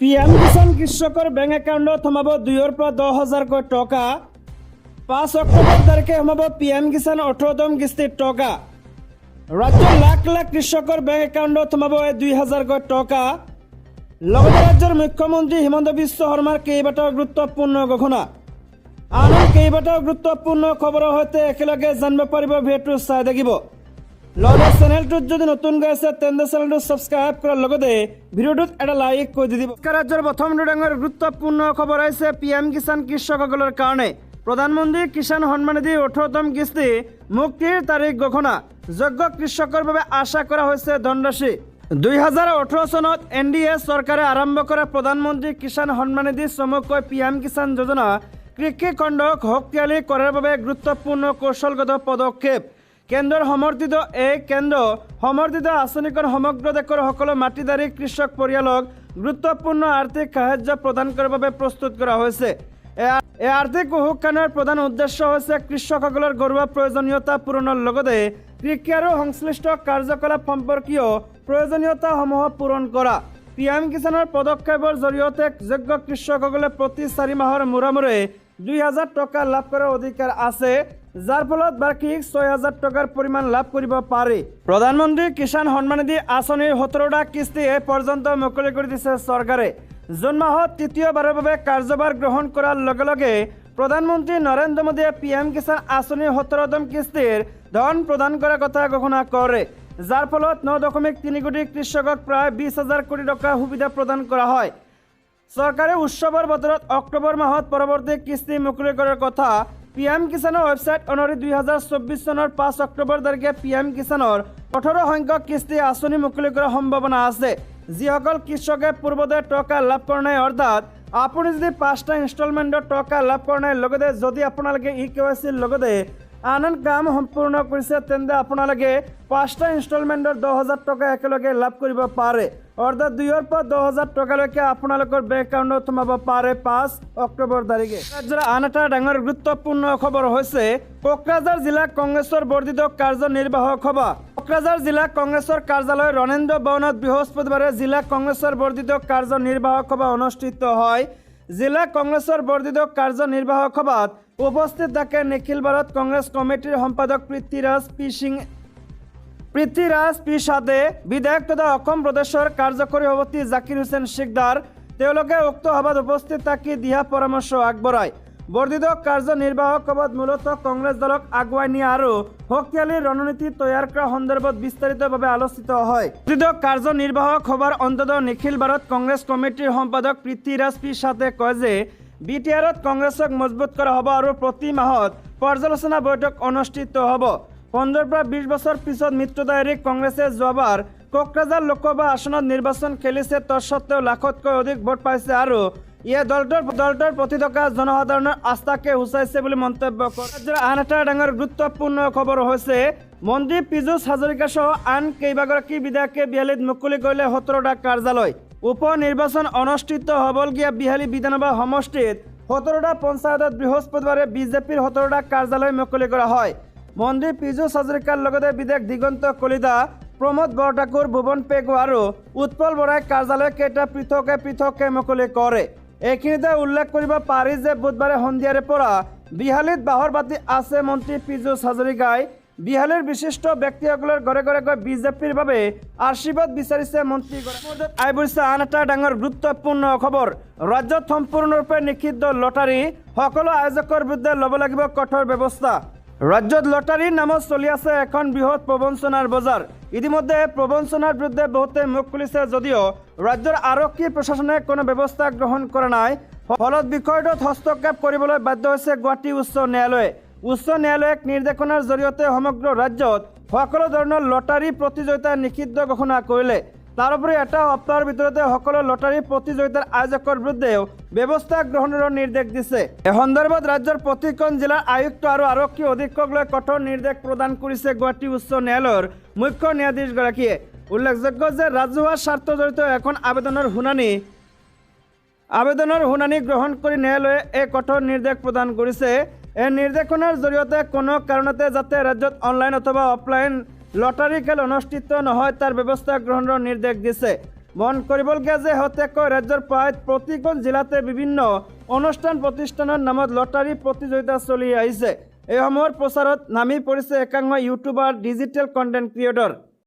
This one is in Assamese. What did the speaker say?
পিএম কিষাণ কৃষকৰ বেংক একাউণ্টত সোমাব 2ৰ পৰা 10,000কৈ টকা। 5 অক্টোবৰ তাৰিখে সোমাব পিএম কিষাণ 18তম কিস্তিৰ টকা। ৰাজ্যৰ লাখ লাখ কৃষকৰ বেংক একাউণ্টত সোমাব 2,000কৈ টকা। লগতে ৰাজ্যৰ মুখ্যমন্ত্ৰী হিমন্ত বিশ্ব শৰ্মাৰ কেইবাটাও গুৰুত্বপূৰ্ণ ঘোষণা। আন কেইবাটাও গুৰুত্বপূৰ্ণ খবৰৰ সৈতে একেলগে জানিব পাৰিব। ভিডিঅ'টো চাই থাকিব। লগতে চেনেলটোত যদি নতুনকৈ আছে তেন্তে চেনেলটো ছাবস্ক্ৰাইব কৰাৰ লগতে ভিডিঅ'টোত এটা লাইক কৰি দিব। ৰাজ্যৰ প্ৰথম ডাঙৰ গুৰুত্বপূৰ্ণ খবৰ আহিছে পিএম কিষাণ কৃষকসকলৰ কাৰণে। প্ৰধানমন্ত্ৰী কিষাণ সন্মান নিধি 18তম কিস্তি মুক্তিৰ তাৰিখ ঘোষণা। যোগ্য কৃষকৰ বাবে আশা কৰা হৈছে ধনৰাশি। 2018 চনত NDA চৰকাৰে আৰম্ভ কৰা প্ৰধানমন্ত্ৰী কিষাণ সন্মান নিধি চমুকৈ পিএম কিষাণ যোজনা কৃষি খণ্ডক শক্তিশালী কৰাৰ বাবে গুৰুত্বপূৰ্ণ কৌশলগত পদক্ষেপ। কেন্দ্ৰৰ সমৰ্থিত আঁচনিখন সমগ্ৰ দেশৰ সকলো মাটিধাৰী কৃষক পৰিয়ালক গুৰুত্বপূৰ্ণ আৰ্থিক সাহায্য প্ৰদান কৰাৰ বাবে প্ৰস্তুত কৰা হৈছে। এই আৰ্থিক সুশাসনৰ প্ৰধান উদ্দেশ্য হৈছে কৃষকসকলৰ ঘৰুৱা প্ৰয়োজনীয়তা পূৰণৰ লগতে কৃষি আৰু সংশ্লিষ্ট কাৰ্যকলাপ সম্পৰ্কীয় প্ৰয়োজনীয়তাসমূহ পূৰণ কৰা। পিএম কিষাণৰ পদক্ষেপৰ জৰিয়তে যোগ্য কৃষকসকলে প্ৰতি 4 মাহৰ মূৰে 2,000 টকা লাভ কৰাৰ অধিকাৰ আছে, যাৰ ফলত বাৰ্ষিক 6,000 টকাৰ পৰিমাণ লাভ কৰিব পাৰি। প্ৰধানমন্ত্ৰী কিষাণ সন্মান নিধি আঁচনিৰ 17টা কিস্তি এই পৰ্যন্ত মুকলি কৰি দিছে চৰকাৰে। জুন মাহত তৃতীয়বাৰৰ বাবে কাৰ্যভাৰ গ্ৰহণ কৰাৰ লগে লগে প্ৰধানমন্ত্ৰী নৰেন্দ্ৰ মোদীয়ে পিএম কিষাণ আঁচনিৰ 17তম কিস্তিৰ ধন প্ৰদান কৰাৰ কথা ঘোষণা কৰে, যাৰ ফলত 9.3 কোটি কৃষকক প্ৰায় 20,000 কোটি টকা সুবিধা প্ৰদান কৰা হয়। চৰকাৰে উৎসৱৰ বতৰত অক্টোবৰ মাহত পৰৱৰ্তী কিস্তি মুকলি কৰাৰ কথা। পিএম কিষাণৰ ৱেবছাইট অনুসৰি 2024 চনৰ 5 অক্টোবৰ তাৰিখে পিএম কিষাণৰ 18 সংখ্যক কিস্তি আঁচনি মুকলি কৰাৰ সম্ভাৱনা আছে। যিসকল কৃষকে পূৰ্বতে টকা লাভ কৰা নাই, অৰ্থাৎ আপুনি যদি 5টা ইনষ্টলমেণ্টত টকা লাভ কৰা নাই, লগতে যদি আপোনালোকে KYCৰ লগতে আন কাম সম্পূৰ্ণ কৰিছে, তেন্তে আপোনালোকে 5টা ইনষ্টলমেণ্টৰ 10,000 টকা একেলগে লাভ কৰিব পাৰে। অৰ্থাৎ 2ৰ পৰা 10,000 টকালৈকে আপোনালোকৰ বেংক একাউণ্টত সোমাব পাৰে 5 অক্টোবৰ তাৰিখে। ৰাজ্যৰ আন এটা ডাঙৰ গুৰুত্বপূৰ্ণ খবৰ হৈছে কোকৰাঝাৰ জিলা কংগ্ৰেছৰ বৰ্ধিত কাৰ্যনিৰ্বাহক সভা। কোকৰাঝাৰ জিলা কংগ্ৰেছৰ কাৰ্যালয় ৰণেন্দ্ৰ ভৱনত বৃহস্পতিবাৰে জিলা কংগ্ৰেছৰ বৰ্ধিত কাৰ্যনিৰ্বাহক সভা অনুষ্ঠিত হয়। জিলা কংগ্ৰেছৰ বৰ্ধিত কাৰ্যনিৰ্বাহক সভাত উপস্থিত থাকে নিখিল ভাৰত কংগ্ৰেছ কমিটিৰ সম্পাদক পৃথ্বীৰাজ পি সাদে, বিধায়ক তথা অসম প্ৰদেশৰ কাৰ্যকৰী সভাপতি জাকিৰ হুছেইন সিকদাৰ। তেওঁলোকে উক্ত সভাত উপস্থিত থাকি দিহা পৰামৰ্শ আগবঢ়ায়। বৰ্ধিত কাৰ্যনিৰ্বাহক সভাত মূলতঃ কংগ্ৰেছ দলক আগুৱাই নিয়া আৰু শক্তিশালী ৰণনীতি তৈয়াৰ কৰা সন্দৰ্ভত বিস্তাৰিতভাৱে আলোচিত হয়। বৰ্ধিত কাৰ্যনিৰ্বাহক সভাৰ অন্ততঃ নিখিল ভাৰত কংগ্ৰেছ কমিটিৰ সম্পাদক পৃথ্বীৰাজ পি সাদে কয় যে BTRত কংগ্ৰেছক মজবুত কৰা হ'ব আৰু প্ৰতি মাহত পৰ্যালোচনা বৈঠক অনুষ্ঠিত হ'ব। 15 পৰা 20 বছৰ পিছত মৃত্যুদায়ী কংগ্ৰেছে যোৱাবাৰ কোকৰাঝাৰ লোকসভা আসনত নিৰ্বাচন খেলিছে, তৎসত্ত্বেও লাখতকৈ অধিক ভোট পাইছে আৰু ইয়ে দলটোৰ প্ৰতি থকা জনসাধাৰণৰ আস্থাকে সূচাইছে বুলি মন্তব্য কৰে। ৰাজ্যৰ আন এটা ডাঙৰ গুৰুত্বপূৰ্ণ খবৰ হৈছে মন্ত্ৰী পীযুষ হাজৰিকা সহ আন কেইবাগৰাকী বিধায়কে বিহালীত মুকলি কৰিলে 17টা কাৰ্যালয়। উপ নিৰ্বাচন অনুষ্ঠিত হ'বলগীয়া বিহালী বিধানসভা সমষ্টিত 17টা পঞ্চায়তত বৃহস্পতিবাৰে বিজেপিৰ 17টা কাৰ্যালয় মুকলি কৰা হয়। মন্ত্ৰী পীযুষ হাজৰিকাৰ লগতে বিধায়ক দিগন্ত কলিতা, প্ৰমোদ বৰঠাকুৰ, ভুৱন পেগু আৰু উৎপল বৰাই কাৰ্যালয়কেইটা পৃথকে মুকলি কৰে। এইখিনিতে উল্লেখ কৰিব পাৰি যে বুধবাৰে সন্ধিয়াৰে পৰা বিহালীত বাহৰ বাতি আছে মন্ত্ৰী পীযুষ হাজৰিকাই। বিহালীৰ বিশিষ্ট ব্যক্তিসকলৰ ঘৰে ঘৰে গৈ বিজেপিৰ বাবে আশীৰ্বাদ বিচাৰিছে মন্ত্ৰীগৰাকীয়ে। আইবৰিছে আন এটা ডাঙৰ গুৰুত্বপূৰ্ণ খবৰ। ৰাজ্যত সম্পূৰ্ণৰূপে নিষিদ্ধ লটাৰী, সকলো আয়োজকৰ বিৰুদ্ধে ল'ব লাগিব কঠোৰ ব্যৱস্থা। ৰাজ্যত লটাৰীৰ নামত চলি আছে এখন বৃহৎ প্ৰবঞ্চনাৰ বজাৰ। ইতিমধ্যে প্ৰবঞ্চনাৰ বিৰুদ্ধে বহুতে মুখ খুলিছে যদিও ৰাজ্যৰ আৰক্ষী প্ৰশাসনে কোনো ব্যৱস্থা গ্ৰহণ কৰা নাই। ফলত বিষয়টোত হস্তক্ষেপ কৰিবলৈ বাধ্য হৈছে গুৱাহাটী উচ্চ ন্যায়ালয়ে। উচ্চ ন্যায়ালয়ে এক নিৰ্দেশনাৰ জৰিয়তে সমগ্ৰ ৰাজ্যত সকলো ধৰণৰ লটাৰী প্ৰতিযোগিতা নিষিদ্ধ ঘোষণা কৰিলে। তাৰোপৰি এটা সপ্তাহৰ ভিতৰতে সকলো লটাৰী প্ৰতিযোগিতাৰ আয়োজকৰ বিৰুদ্ধেও ব্যৱস্থা গ্ৰহণৰ নিৰ্দেশ দিছে। এই সন্দৰ্ভত ৰাজ্যৰ প্ৰতিখন জিলাৰ আয়ুক্ত আৰু আৰক্ষী অধীক্ষকলৈ কঠোৰ নিৰ্দেশ প্ৰদান কৰিছে গুৱাহাটী উচ্চ ন্যায়ালয়ৰ মুখ্য ন্যায়াধীশগৰাকীয়ে। উল্লেখযোগ্য যে ৰাজহুৱা স্বাৰ্থ জড়িত এখন আবেদনৰ শুনানি গ্ৰহণ কৰি ন্যায়ালয়ে এই কঠোৰ নিৰ্দেশ প্ৰদান কৰিছে। এই নিৰ্দেশনাৰ জৰিয়তে কোনো কাৰণতে যাতে ৰাজ্যত অনলাইন অথবা অফলাইন লটাৰী খেল অনুষ্ঠিত নহয় তাৰ ব্যৱস্থা গ্ৰহণৰ নিৰ্দেশ দিছে। মন কৰিবলগীয়া যে হতেকৈ ৰাজ্যৰ প্ৰায় প্ৰতিখন জিলাতে বিভিন্ন অনুষ্ঠান প্ৰতিষ্ঠানৰ নামত লটাৰী প্ৰতিযোগিতা চলি আহিছে। এই সময়ৰ প্ৰচাৰত নামি পৰিছে একাংশ ইউটিউবাৰ ডিজিটেল কণ্টেণ্ট ক্ৰিয়েটৰ।